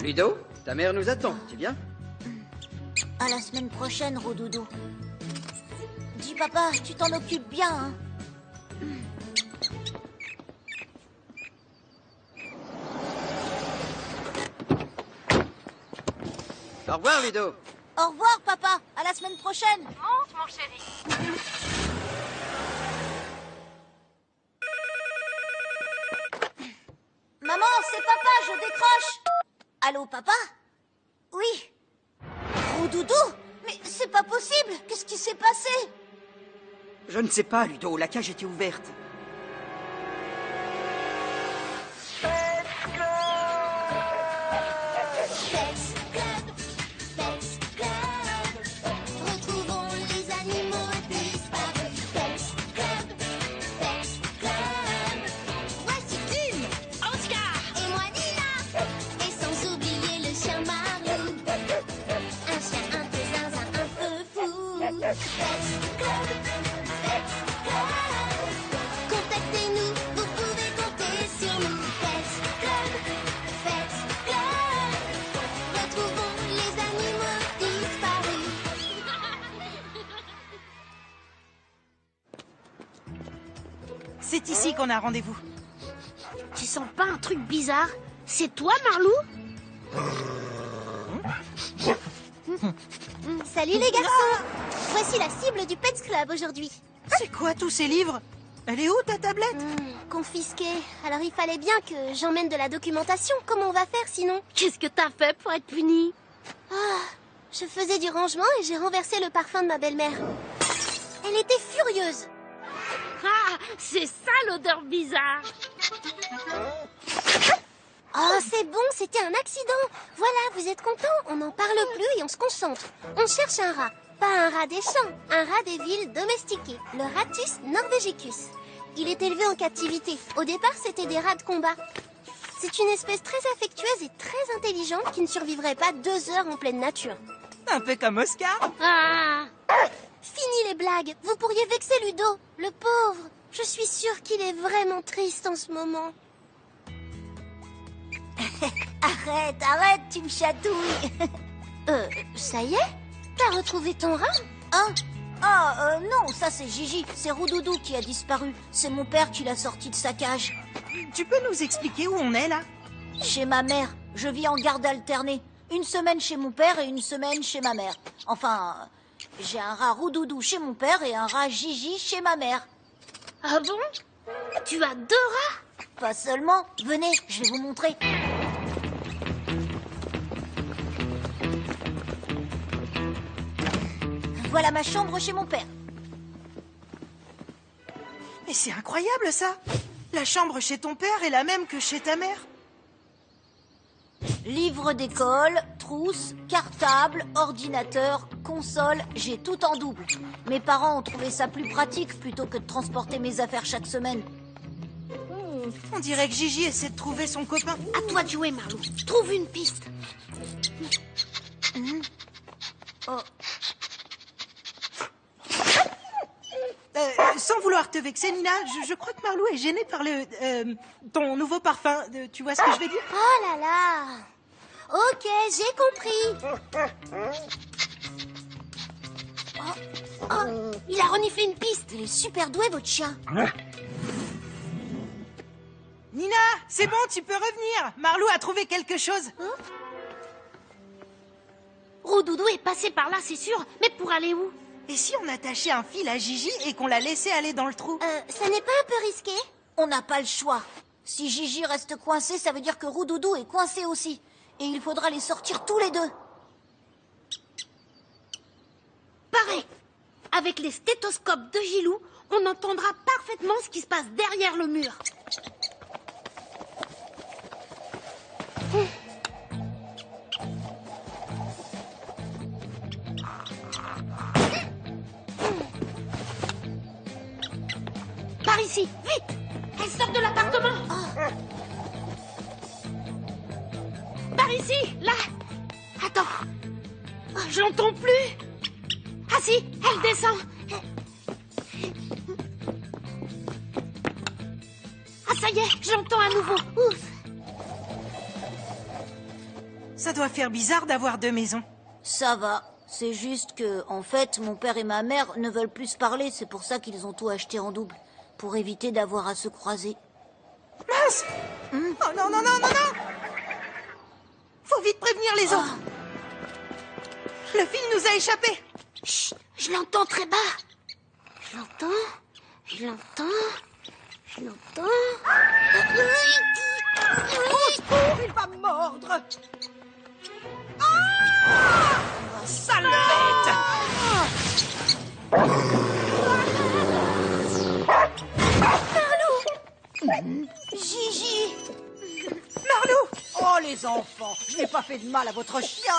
Ludo, ta mère nous attend, tu viens? À la semaine prochaine, Roudoudou. Dis papa, tu t'en occupes bien, hein? Au revoir, Ludo. Au revoir, papa. À la semaine prochaine. Monte, mon chéri. Maman, c'est papa, je décroche. Allô, papa? Oui. Roudoudou? Mais c'est pas possible. Qu'est-ce qui s'est passé? Je ne sais pas, Ludo. La cage était ouverte. Retrouvons les animaux disparus. Pets Club, Pets Club. Voici une, Oscar. Et moi Nina. Et sans oublier le chien Marlou. Un chien un peu zinzin, un peu fou. Pets Club, Pets Club. Contactez-nous, vous pouvez compter sur nous. Pets Club, Pets Club. Retrouvons les animaux disparus. C'est ici qu'on a rendez-vous. Tu sens pas un truc bizarre? C'est toi, Marlou? Salut les garçons. Voici la cible du Pets Club aujourd'hui. C'est quoi tous ces livres? Elle est où ta tablette? Confisqué. Alors il fallait bien que j'emmène de la documentation. Comment on va faire sinon? Qu'est-ce que t'as fait pour être puni? Je faisais du rangement et j'ai renversé le parfum de ma belle-mère. Elle était furieuse. Ah, c'est ça l'odeur bizarre. Oh, c'est bon, c'était un accident. Voilà, vous êtes contents? On n'en parle plus et on se concentre. On cherche un rat. Pas un rat des champs, un rat des villes domestiqué, le Rattus norvegicus. Il est élevé en captivité. Au départ, c'était des rats de combat. C'est une espèce très affectueuse et très intelligente qui ne survivrait pas 2 heures en pleine nature. Un peu comme Oscar. Ah, Fini les blagues. Vous pourriez vexer Ludo, le pauvre. Je suis sûre qu'il est vraiment triste en ce moment. Arrête, arrête, tu me chatouilles. Ça y est? T'as retrouvé ton rat? Hein? Non, ça c'est Gigi. C'est Roudoudou qui a disparu. C'est mon père qui l'a sorti de sa cage. Tu peux nous expliquer où on est là? Chez ma mère. Je vis en garde alternée. Une semaine chez mon père et une semaine chez ma mère. Enfin, j'ai un rat Roudoudou chez mon père et un rat Gigi chez ma mère. ah bon? Tu as 2 rats? Pas seulement. Venez, je vais vous montrer. Voilà ma chambre chez mon père. Mais c'est incroyable ça. La chambre chez ton père est la même que chez ta mère. Livre d'école, trousse, cartable, ordinateur, console, j'ai tout en double. Mes parents ont trouvé ça plus pratique plutôt que de transporter mes affaires chaque semaine. On dirait que Gigi essaie de trouver son copain. À toi de jouer, Marlou. Trouve une piste. Sans vouloir te vexer, Nina, je crois que Marlou est gêné par ton nouveau parfum. Tu vois ce que je veux dire? Oh là là. Ok, j'ai compris. Il a reniflé une piste. Il est super doué, votre chien. Nina, c'est bon, tu peux revenir. Marlou a trouvé quelque chose. Roudoudou est passé par là, c'est sûr. Mais pour aller où? Et si on attachait un fil à Gigi et qu'on la laissait aller dans le trou? Ça n'est pas un peu risqué? On n'a pas le choix. Si Gigi reste coincé, ça veut dire que Roudoudou est coincé aussi. Et il faudra les sortir tous les deux. Pareil. Avec les stéthoscopes de Gilou, on entendra parfaitement ce qui se passe derrière le mur. Par ici, vite! Elle sort de l'appartement! Par ici, là! Attends! Oh, je l'entends plus! Ah si, elle descend! Ah ça y est, je l'entends à nouveau! Ouf! Ça doit faire bizarre d'avoir deux maisons. Ça va. C'est juste que, en fait, mon père et ma mère ne veulent plus se parler. C'est pour ça qu'ils ont tout acheté en double. Pour éviter d'avoir à se croiser. Mince! Oh non, non, non, non, non! Faut vite prévenir les autres. Le fil nous a échappé. Chut, je l'entends très bas. Je l'entends. Je l'entends. Je l'entends. Oh, il va me mordre. Ah! Sale bête! Gigi! Marlou! Oh, les enfants, je n'ai pas fait de mal à votre chien.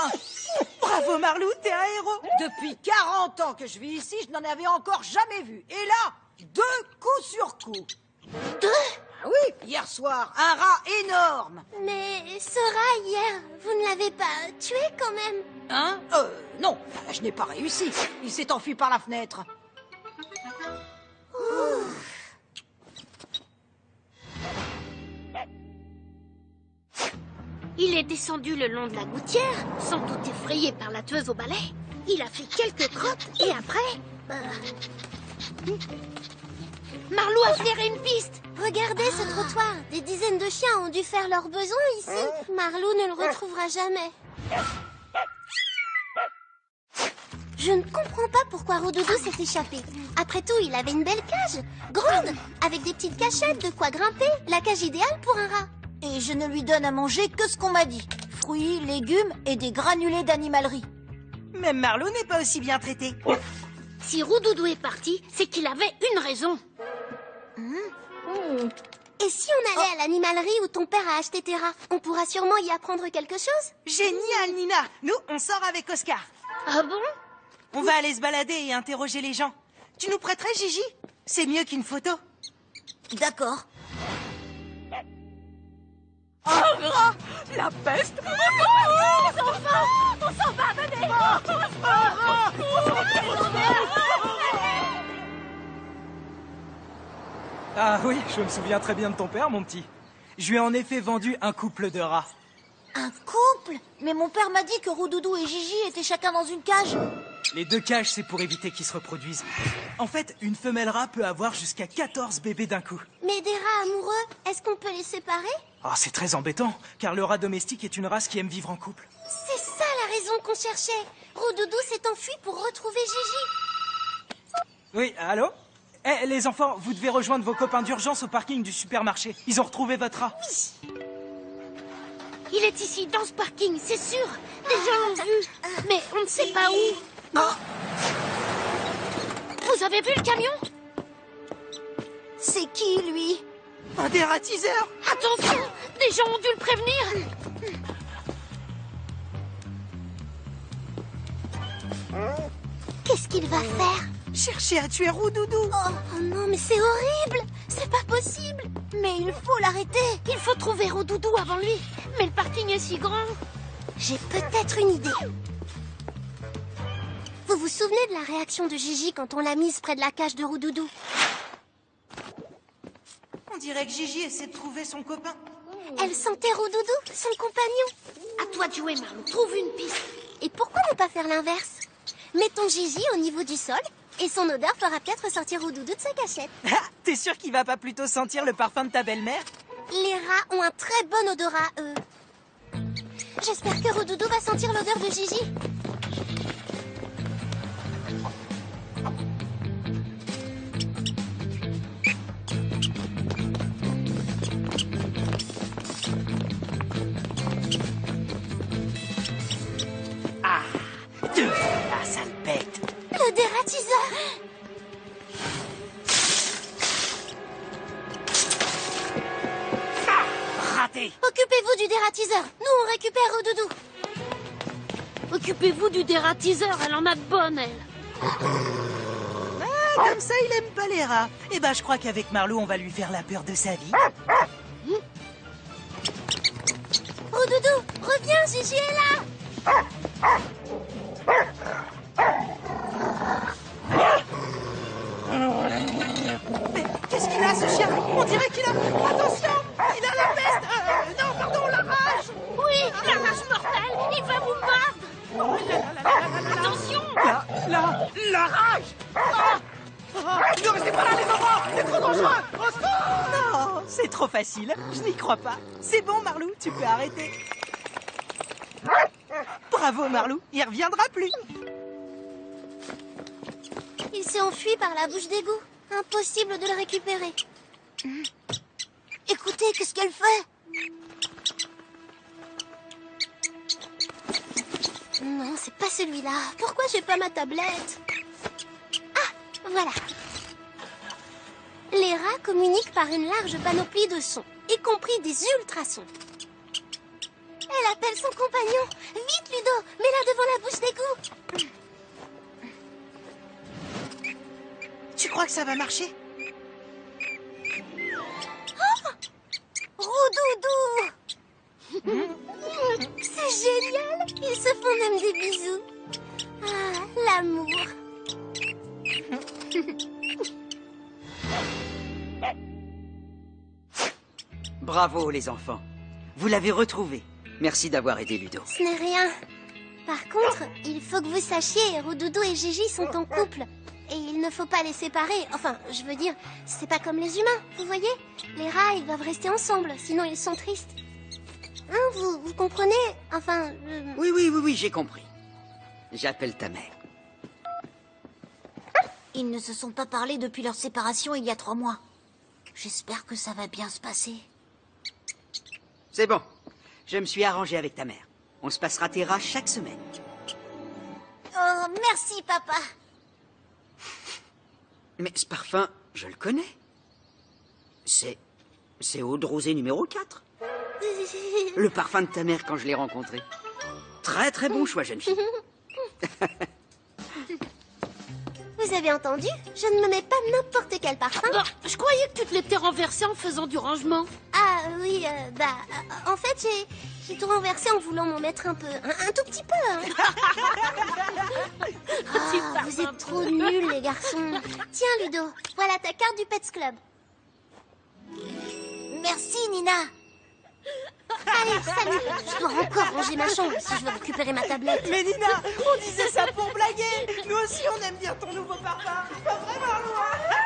Bravo Marlou, t'es un héros. Depuis 40 ans que je vis ici, je n'en avais encore jamais vu. Et là, 2 coups sur coup. 2? Ah oui, hier soir, un rat énorme. Mais ce rat hier, vous ne l'avez pas tué quand même? Hein? Non, je n'ai pas réussi. Il s'est enfui par la fenêtre. Il est descendu le long de la gouttière, sans doute effrayé par la tueuse au balai. Il a fait quelques crottes et après... Marlou a flairé une piste. Regardez ce trottoir. Des dizaines de chiens ont dû faire leurs besoins ici. Marlou ne le retrouvera jamais. Je ne comprends pas pourquoi Roudoudou s'est échappé. Après tout, il avait une belle cage, grande, avec des petites cachettes, de quoi grimper. La cage idéale pour un rat. Et je ne lui donne à manger que ce qu'on m'a dit. Fruits, légumes et des granulés d'animalerie. Même Marlou n'est pas aussi bien traité. Si Roudoudou est parti, c'est qu'il avait une raison. Et si on allait à l'animalerie où ton père a acheté tes rats? On pourra sûrement y apprendre quelque chose. Génial, Nina. Nous, on sort avec Oscar. Ah bon? On va aller se balader et interroger les gens. Tu nous prêterais, Gigi? C'est mieux qu'une photo. D'accord. La peste! Les enfants! On s'en va, venez! Ah oui, je me souviens très bien de ton père, mon petit. Je lui ai en effet vendu un couple de rats. Un couple? Mais mon père m'a dit que Roudoudou et Gigi étaient chacun dans une cage. Les 2 cages, c'est pour éviter qu'ils se reproduisent. En fait, une femelle rat peut avoir jusqu'à 14 bébés d'un coup. Mais des rats amoureux, est-ce qu'on peut les séparer? Oh, c'est très embêtant, car le rat domestique est une race qui aime vivre en couple. C'est ça la raison qu'on cherchait. Roudoudou s'est enfui pour retrouver Gigi. Oui, allô? Eh, les enfants, vous devez rejoindre vos copains d'urgence au parking du supermarché. Ils ont retrouvé votre rat. Il est ici, dans ce parking, c'est sûr. Les gens l'ont vu, mais on ne sait pas où. Vous avez vu le camion? C'est qui, lui? Un dératiseur. Attention, des gens ont dû le prévenir. Qu'est-ce qu'il va faire? Chercher à tuer Roudoudou. Oh non, mais c'est horrible. C'est pas possible. Mais il faut l'arrêter. Il faut trouver Roudoudou avant lui. Mais le parking est si grand. J'ai peut-être une idée. Vous vous souvenez de la réaction de Gigi quand on l'a mise près de la cage de Roudoudou? On dirait que Gigi essaie de trouver son copain. Elle sentait Roudoudou, son compagnon. À toi de jouer, Marlou. Trouve une piste. Et pourquoi ne pas faire l'inverse? Mettons Gigi au niveau du sol, et son odeur fera peut-être sortir Roudoudou de sa cachette. Ah, t'es sûr qu'il va pas plutôt sentir le parfum de ta belle-mère? Les rats ont un très bon odorat, eux. J'espère que Roudoudou va sentir l'odeur de Gigi. La sale bête. Le dératiseur. Raté. Occupez-vous du dératiseur. Nous, on récupère Roudoudou. Occupez-vous du dératiseur, elle en a de bonnes, elle. Ah, comme ça, il aime pas les rats. Eh ben, je crois qu'avec Marlou, on va lui faire la peur de sa vie. Roudoudou, reviens, Gigi est là. Mais qu'est-ce qu'il a, ce chien? On dirait qu'il a... Attention, il a la peste. Non, pardon, la rage. Oui, la rage mortelle. Attention! La rage. Ne restez pas là, les enfants. C'est trop dangereux. Au secours. Non, c'est trop facile. Je n'y crois pas. C'est bon, Marlou, tu peux arrêter. Bravo, Marlou. Il reviendra plus. Il s'est enfui par la bouche d'égout. Impossible de le récupérer. Écoutez, qu'est-ce qu'elle fait? Non, c'est pas celui-là. Pourquoi j'ai pas ma tablette? Ah, voilà. Les rats communiquent par une large panoplie de sons, y compris des ultrasons. Elle appelle son compagnon. Vite, Ludo, mets-la devant la bouche d'égout. Tu crois que ça va marcher? Roudoudou! C'est génial! Ils se font même des bisous. Ah, l'amour. Bravo, les enfants. Vous l'avez retrouvé. Merci d'avoir aidé Ludo. Ce n'est rien. Par contre, il faut que vous sachiez, Roudoudou et Gigi sont en couple. Et il ne faut pas les séparer. Enfin, je veux dire, c'est pas comme les humains, vous voyez? Les rats, ils doivent rester ensemble, sinon ils sont tristes. Hein, vous comprenez? Enfin, Oui, j'ai compris. J'appelle ta mère. Ils ne se sont pas parlé depuis leur séparation il y a 3 mois. J'espère que ça va bien se passer. C'est bon. Je me suis arrangé avec ta mère. On se passera tes rats chaque semaine. Oh, merci, papa. Mais ce parfum, je le connais. C'est Eau de Rosée numéro 4. Le parfum de ta mère quand je l'ai rencontré. Très très bon choix, jeune fille. vous avez entendu? Je ne me mets pas n'importe quel parfum. Bon, je croyais que tu te l'étais renversé en faisant du rangement. Ah oui, en fait, j'ai tout renversé en voulant m'en mettre un peu, un tout petit peu. Hein. Ah, vous êtes trop nuls, les garçons. Tiens, Ludo, voilà ta carte du Pets Club. Merci, Nina. Allez, salut. Je dois encore ranger ma chambre si je veux récupérer ma tablette. Mais Nina, on disait ça pour blaguer. Nous aussi, on aime bien ton nouveau parfum. Pas vrai, Marlou, hein?